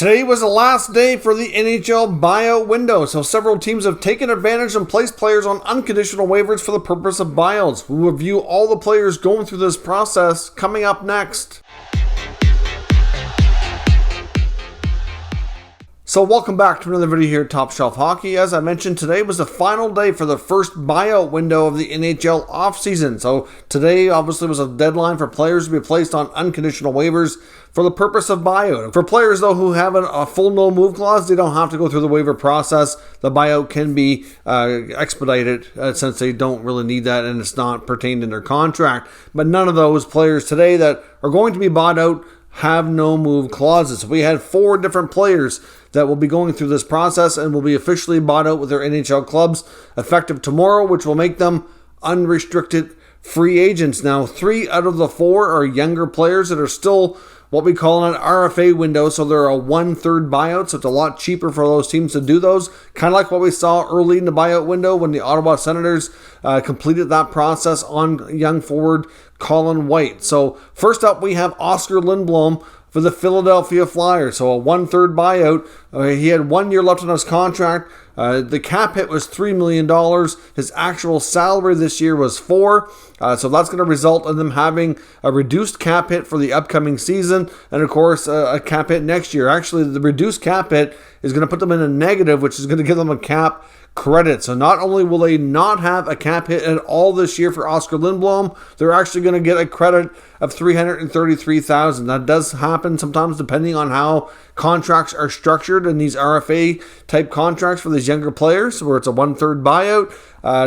Today was the last day for the NHL buyout window, so several teams have taken advantage and placed players on unconditional waivers for the purpose of buyouts. We will review all the players going through this process coming up next. So welcome back to another video here at Top Shelf Hockey. As I mentioned, today was the final day for the first buyout window of the NHL offseason. So today obviously was a deadline for players to be placed on unconditional waivers for the purpose of buyout. For players though who have a full no-move clause, they don't have to go through the waiver process. The buyout can be expedited since they don't really need that and it's not pertained in their contract. But none of those players today that are going to be bought out have no move clauses. We had 4 different players that will be going through this process and will be officially bought out with their NHL clubs effective tomorrow, which will make them unrestricted free agents. Now, 3 out of the 4 are younger players that are still what we call an RFA window, so they're a 1/3 buyout, so it's a lot cheaper for those teams to do those. Kind of like what we saw early in the buyout window when the Ottawa Senators completed that process on young forward Colin White. So first up, we have Oskar Lindblom for the Philadelphia Flyers. So a 1/3 buyout. He had 1 year left on his contract. The cap hit was $3 million. His actual salary this year was $4 million. So that's going to result in them having a reduced cap hit for the upcoming season. And of course, a cap hit next year. Actually, the reduced cap hit is going to put them in a negative, which is going to give them a cap credit. So not only will they not have a cap hit at all this year for Oskar Lindblom, they're actually going to get a credit of $333,000. That does happen sometimes depending on how contracts are structured in these RFA type contracts for these younger players, where it's a 1/3 buyout,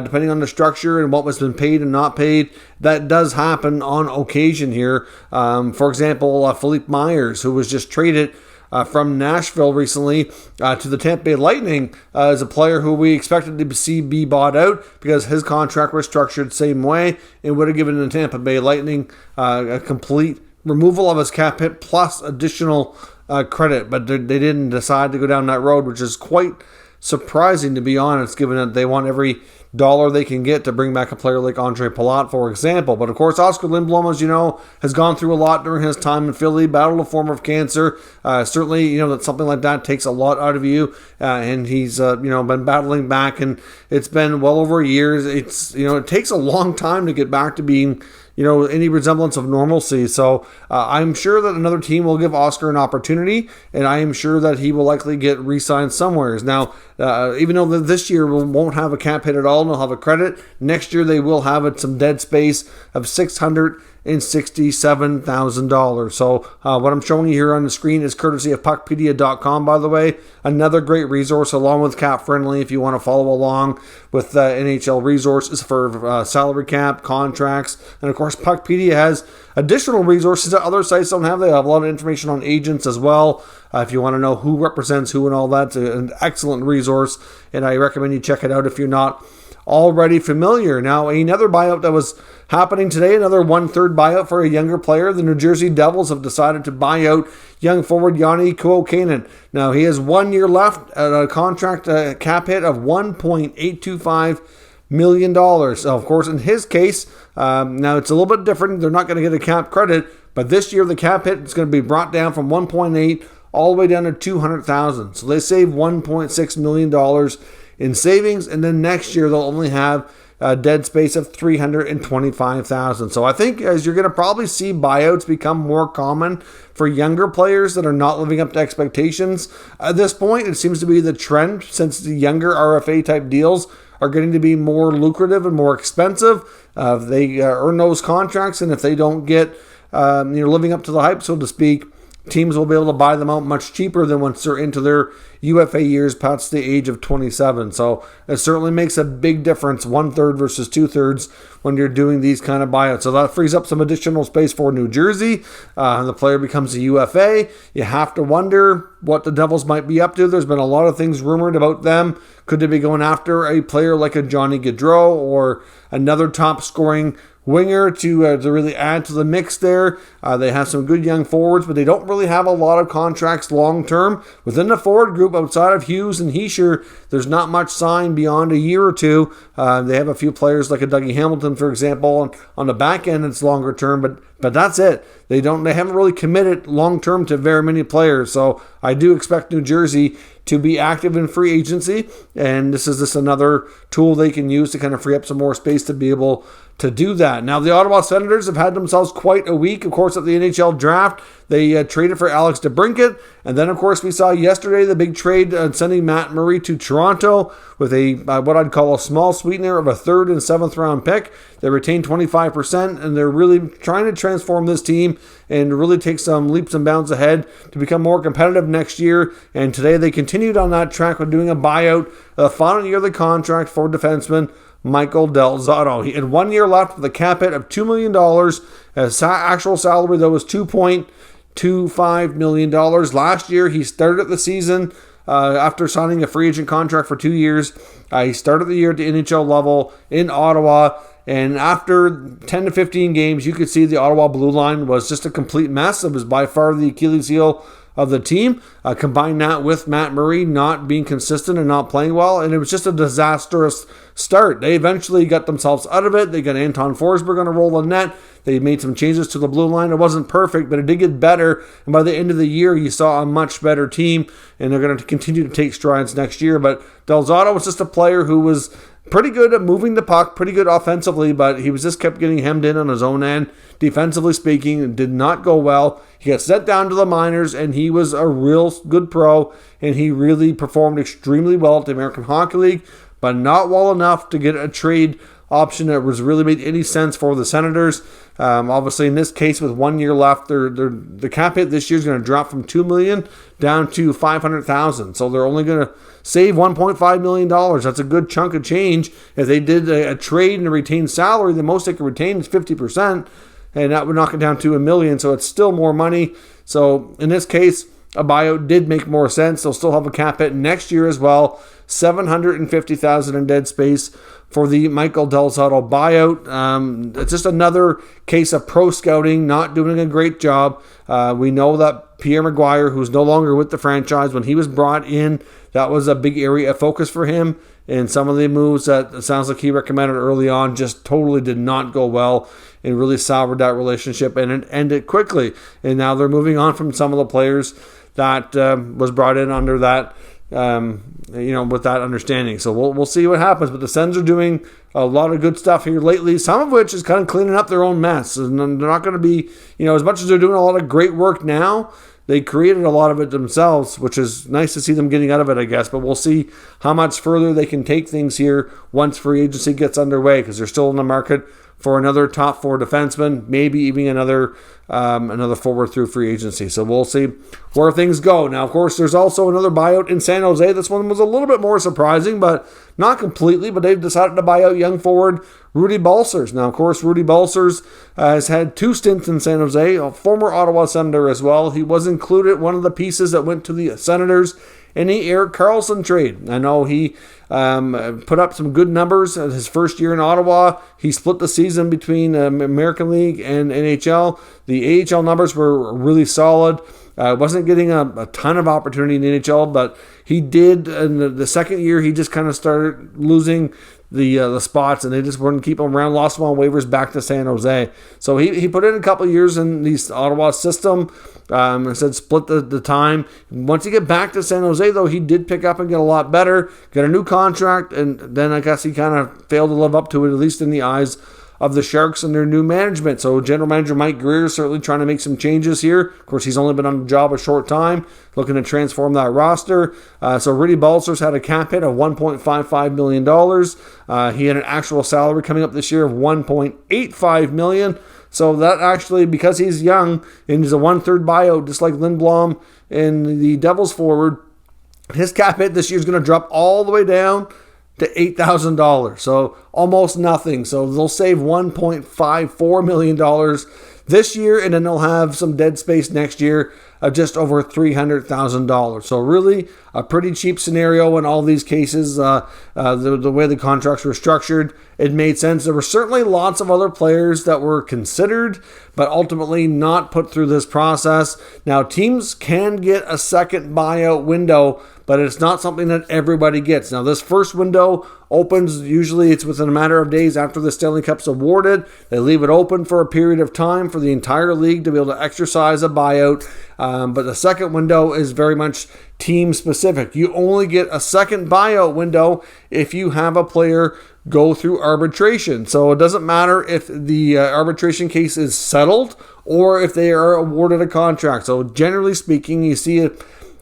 depending on the structure and what was been paid and not paid. That does happen on occasion here. For example, Philippe Myers, who was just traded from Nashville recently to the Tampa Bay Lightning, is a player who we expected to see be bought out because his contract was structured the same way. It would have given the Tampa Bay Lightning a complete removal of his cap hit plus additional credit, but they didn't decide to go down that road, which is quite surprising, to be honest, given that they want every dollar they can get to bring back a player like Andre Palat, for example. But of course, Oskar Lindblom, as you know, has gone through a lot during his time in Philly, battled a form of cancer. Certainly, that something like that takes a lot out of you, and he's been battling back, and it's been well over a year. It's it takes a long time to get back to being any resemblance of normalcy. So I'm sure that another team will give Oskar an opportunity, and I am sure that he will likely get re-signed somewhere. Now, even though this year we won't have a cap hit at all, and they'll have a credit, next year they will have some dead space of $667,000. So what I'm showing you here on the screen is courtesy of puckpedia.com, by the way. Another great resource along with Cap Friendly if you want to follow along with NHL resources for salary cap, contracts, and of course Puckpedia has additional resources that other sites don't have. They have a lot of information on agents as well. If you want to know who represents who and all that, it's an excellent resource, and I recommend you check it out if you're not already familiar. Now, another buyout that was happening today, another 1/3 buyout for a younger player. The New Jersey Devils have decided to buy out young forward Janne Kuokkanen. Now, he has 1 year left at a contract cap hit of $1.825 million. So, of course, in his case, now it's a little bit different. They're not going to get a cap credit, but this year the cap hit is going to be brought down from 1.8 all the way down to $200,000. So they save $1.6 million in savings, and then next year they'll only have a dead space of $325,000. So I think as you're going to probably see buyouts become more common for younger players that are not living up to expectations. At this point, it seems to be the trend, since the younger RFA type deals are getting to be more lucrative and more expensive. They earn those contracts, and if they don't get living up to the hype, so to speak, teams will be able to buy them out much cheaper than once they're into their UFA years past the age of 27. So it certainly makes a big difference, 1/3 versus 2/3, when you're doing these kind of buyouts. So that frees up some additional space for New Jersey. The player becomes a UFA. You have to wonder what the Devils might be up to. There's been a lot of things rumored about them. Could they be going after a player like a Johnny Gaudreau or another top scoring winger to really add to the mix there? They have some good young forwards, but they don't really have a lot of contracts long term. Within the forward group, outside of Hughes and Hischier, there's not much signed beyond a year or two. They have a few players like a Dougie Hamilton, for example. On the back end, it's longer term, but But that's it. They haven't really committed long-term to very many players. So I do expect New Jersey to be active in free agency. And this is just another tool they can use to kind of free up some more space to be able to do that. Now, the Ottawa Senators have had themselves quite a week, of course, at the NHL draft. They traded for Alex DeBrincat. And then, of course, we saw yesterday the big trade sending Matt Murray to Toronto with a what I'd call a small sweetener of a 3rd and 7th round pick. They retained 25%, and they're really trying to transform this team and really take some leaps and bounds ahead to become more competitive next year. And today they continued on that track with doing a buyout, the final year of the contract for defenseman Michael Del Zotto. He had 1 year left with a cap hit of $2 million. His actual salary, though, was $2.25 million. Last year, he started the season after signing a free agent contract for 2 years. He started the year at the NHL level in Ottawa. And after 10 to 15 games, you could see the Ottawa blue line was just a complete mess. It was by far the Achilles heel of the team. Combine that with Matt Murray not being consistent and not playing well, and it was just a disastrous start. They eventually got themselves out of it. They got Anton Forsberg on a roll of net. They made some changes to the blue line. It wasn't perfect, but it did get better. And by the end of the year, you saw a much better team, and they're going to continue to take strides next year. But Del Zotto was just a player who was pretty good at moving the puck, pretty good offensively, but he was just kept getting hemmed in on his own end. Defensively speaking, it did not go well. He got sent down to the minors, and he was a real good pro, and he really performed extremely well at the American Hockey League, but not well enough to get a trade option that was really made any sense for the Senators. Obviously, in this case, with 1 year left, the cap hit this year is going to drop from $2 million down to $500,000. So they're only going to save $1.5 million. That's a good chunk of change. If they did a trade and a retained salary, the most they could retain is 50%, and that would knock it down to $1 million. So it's still more money. So in this case, a buyout did make more sense. They'll still have a cap hit next year as well. $750,000 in dead space for the Michael Del Zotto buyout. It's just another case of pro scouting not doing a great job. We know that Pierre Maguire, who's no longer with the franchise, when he was brought in, that was a big area of focus for him. And some of the moves that it sounds like he recommended early on just totally did not go well and really soured that relationship, and it ended quickly. And now they're moving on from some of the players that was brought in under that, with that understanding. So we'll see what happens. But the Sens are doing a lot of good stuff here lately, some of which is kind of cleaning up their own mess. And they're not going to be, as much as they're doing a lot of great work now, they created a lot of it themselves, which is nice to see them getting out of it, I guess. But we'll see how much further they can take things here once free agency gets underway, because they're still in the market for another top 4 defenseman, maybe even another forward through free agency. So we'll see where things go. Now, of course, there's also another buyout in San Jose. This one was a little bit more surprising, but not completely. But they've decided to buy out young forward Rudolfs Balcers. Now, of course, Rudolfs Balcers has had 2 stints in San Jose, a former Ottawa Senator as well. He was included one of the pieces that went to the Senators in the Erik Karlsson trade. I know he put up some good numbers in his first year in Ottawa. He split the season between American League and NHL. The AHL numbers were really solid. Wasn't getting a ton of opportunity in the NHL, but he did. In the second year, he just kind of started losing the spots, and they just wouldn't keep him around. Lost him on waivers back to San Jose. So he put in a couple of years in the Ottawa system. I said split the time. Once he get back to San Jose, though, he did pick up and get a lot better, get a new contract, and then I guess he kind of failed to live up to it, at least in the eyes of the Sharks and their new management. So General Manager Mike Greer is certainly trying to make some changes here. Of course, he's only been on the job a short time, looking to transform that roster. So Rudolfs Balcers had a cap hit of $1.55 million. He had an actual salary coming up this year of $1.85 million. So that actually, because he's young and he's a 1/3 buyout, just like Lindblom and the Devils forward, his cap hit this year is going to drop all the way down to $8,000. So almost nothing. So they'll save $1.54 million this year, and then they'll have some dead space next year. of just over $300,000. So really a pretty cheap scenario in all these cases. The way the contracts were structured, it made sense. There were certainly lots of other players that were considered, but ultimately not put through this process. Now, teams can get a second buyout window, but it's not something that everybody gets. Now, this first window opens, usually it's within a matter of days after the Stanley Cup's awarded. They leave it open for a period of time for the entire league to be able to exercise a buyout. But the second window is very much team specific. You only get a second buyout window if you have a player go through arbitration. So it doesn't matter if the arbitration case is settled or if they are awarded a contract. So generally speaking, you see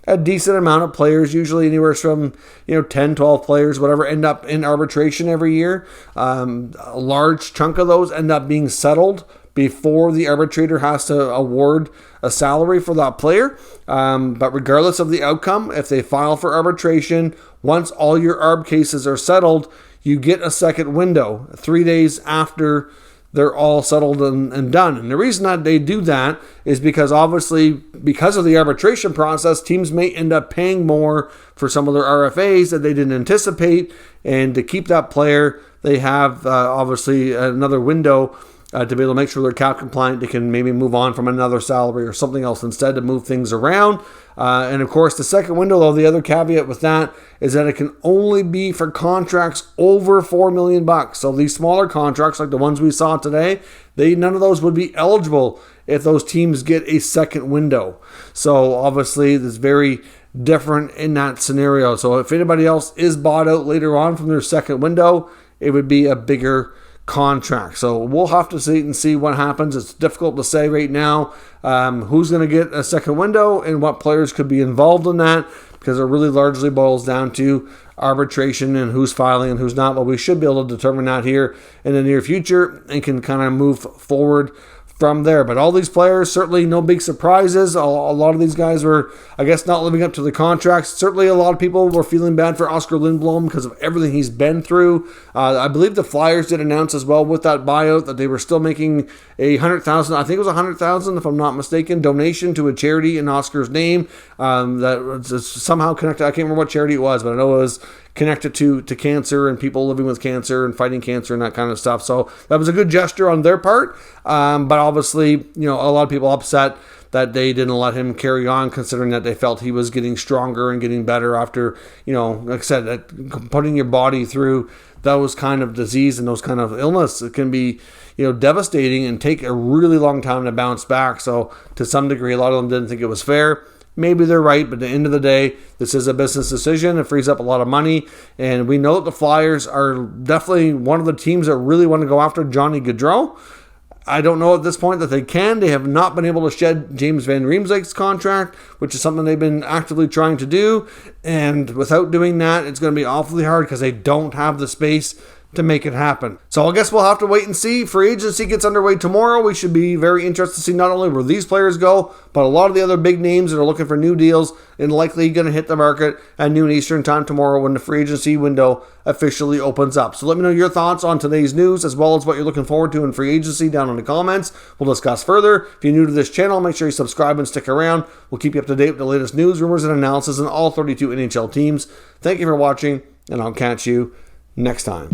a decent amount of players, usually anywhere from 10, 12 players, whatever, end up in arbitration every year. A large chunk of those end up being settled before the arbitrator has to award a salary for that player. But regardless of the outcome, if they file for arbitration, once all your arb cases are settled, you get a second window 3 days after they're all settled and done. And the reason that they do that is because obviously, because of the arbitration process, teams may end up paying more for some of their RFAs that they didn't anticipate. And to keep that player, they have obviously another window to be able to make sure they're cap compliant. They can maybe move on from another salary or something else instead to move things around. And of course, the second window, though, the other caveat with that is that it can only be for contracts over $4 million. So these smaller contracts, like the ones we saw today, none of those would be eligible if those teams get a second window. So obviously, it's very different in that scenario. So if anybody else is bought out later on from their second window, it would be a bigger contract. So we'll have to see what happens. It's difficult to say right now who's going to get a second window and what players could be involved in that, because it really largely boils down to arbitration and who's filing and who's not. But we should be able to determine that here in the near future and can kind of move forward from there. But all these players, certainly no big surprises. A lot of these guys were, I guess, not living up to the contracts. Certainly a lot of people were feeling bad for Oskar Lindblom because of everything he's been through. I believe the Flyers did announce as well with that buyout that they were still making a $100,000, I think it was $100,000 if I'm not mistaken, donation to a charity in Oscar's name that was somehow connected. I can't remember what charity it was, but I know it was connected to cancer and people living with cancer and fighting cancer and that kind of stuff. So that was a good gesture on their part. But obviously, a lot of people upset that they didn't let him carry on, considering that they felt he was getting stronger and getting better after, like I said, putting your body through those kind of disease and those kind of illness. It can be, devastating and take a really long time to bounce back. So to some degree, a lot of them didn't think it was fair. Maybe they're right, but at the end of the day, this is a business decision. It frees up a lot of money, and we know that the Flyers are definitely one of the teams that really want to go after Johnny Gaudreau. I don't know at this point that they can. They have not been able to shed James Van Riemsdyk's contract, which is something they've been actively trying to do, and without doing that, it's going to be awfully hard because they don't have the space to make it happen. So I guess we'll have to wait and see. Free agency gets underway tomorrow. We should be very interested to see not only where these players go, but a lot of the other big names that are looking for new deals and likely going to hit the market at noon Eastern time tomorrow when the free agency window officially opens up. So let me know your thoughts on today's news as well as what you're looking forward to in free agency down in the comments. We'll discuss further. If you're new to this channel, make sure you subscribe and stick around. We'll keep you up to date with the latest news, rumors, and analysis on all 32 NHL teams. Thank you for watching, and I'll catch you next time.